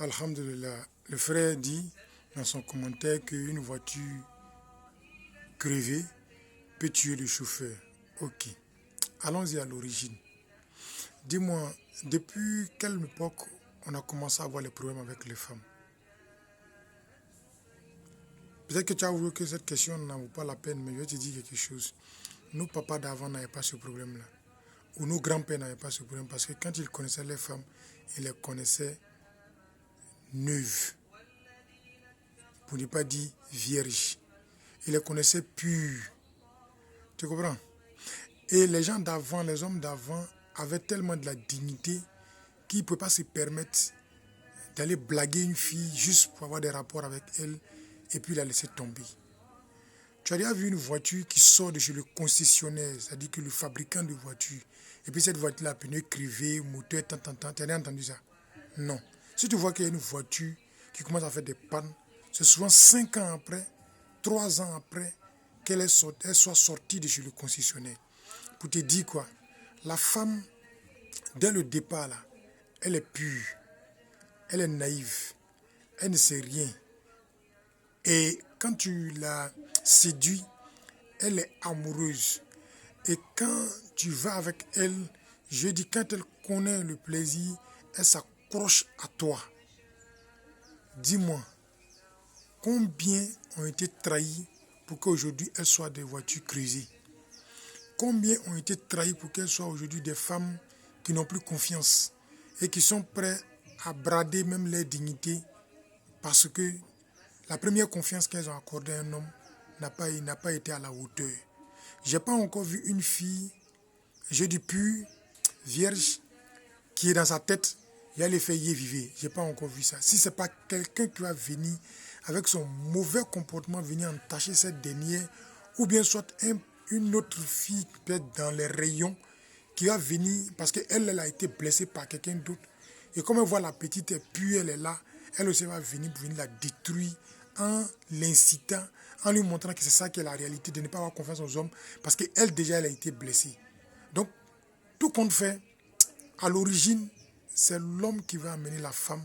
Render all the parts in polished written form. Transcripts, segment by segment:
Alhamdulillah, le frère dit dans son commentaire qu'une voiture crevée peut tuer le chauffeur. Ok, allons-y à l'origine. Dis-moi, depuis quelle époque on a commencé à avoir les problèmes avec les femmes? Peut-être que tu as voulu que cette question n'en vaut pas la peine, mais je vais te dire quelque chose. Nos papas d'avant n'avaient pas ce problème-là. Ou nos grands-pères n'avaient pas ce problème parce que quand ils connaissaient les femmes, ils les connaissaient neuves, pour ne pas dire vierges. Ils les connaissaient pures. Tu comprends? Et les gens d'avant, les hommes d'avant, avaient tellement de la dignité qu'ils ne pouvaient pas se permettre d'aller blaguer une fille juste pour avoir des rapports avec elle et puis la laisser tomber. Tu as déjà vu une voiture qui sort de chez le concessionnaire, c'est-à-dire que le fabricant de voiture, et puis cette voiture-là a pneu crevé, moteur, tu as déjà entendu ça? Non. Si tu vois qu'il y a une voiture qui commence à faire des pannes, c'est souvent 5 ans après, 3 ans après qu'elle soit sortie de chez le concessionnaire. Pour te dire quoi, la femme, dès le départ, là, elle est pure, elle est naïve, elle ne sait rien. Et quand tu la séduis, elle est amoureuse. Et quand tu vas avec elle, je dis, quand elle connaît le plaisir, elle s'accroche à toi. Dis-moi, combien ont été trahis pour qu'aujourd'hui elles soient des voitures creusées? Combien ont été trahis pour qu'elles soient aujourd'hui des femmes qui n'ont plus confiance et qui sont prêtes à brader même leur dignité parce que la première confiance qu'elles ont accordée à un homme n'a pas été à la hauteur. Je n'ai pas encore vu une fille, je dis pure, vierge, qui est dans sa tête, et elle les fait y vivre. Je n'ai pas encore vu ça. Si ce n'est pas quelqu'un qui va venir avec son mauvais comportement, venir entacher cette dernière, ou bien soit une autre fille peut-être dans les rayons, qui va venir, parce qu'elle a été blessée par quelqu'un d'autre. Et comme elle voit la petite est pure, elle est là, elle aussi va venir pour venir la détruire en l'incitant, en lui montrant que c'est ça qui est la réalité, de ne pas avoir confiance aux hommes, parce qu'elle déjà, elle a été blessée. Donc, tout compte fait, à l'origine, c'est l'homme qui va amener la femme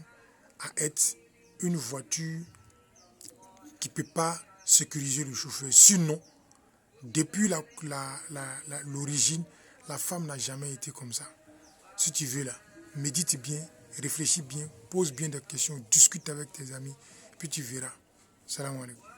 à être une voiture qui ne peut pas sécuriser le chauffeur. Sinon, depuis l'origine, la femme n'a jamais été comme ça. Si tu veux là, médite bien, réfléchis bien, pose bien des questions, discute avec tes amis, puis tu verras. Salam alaikum.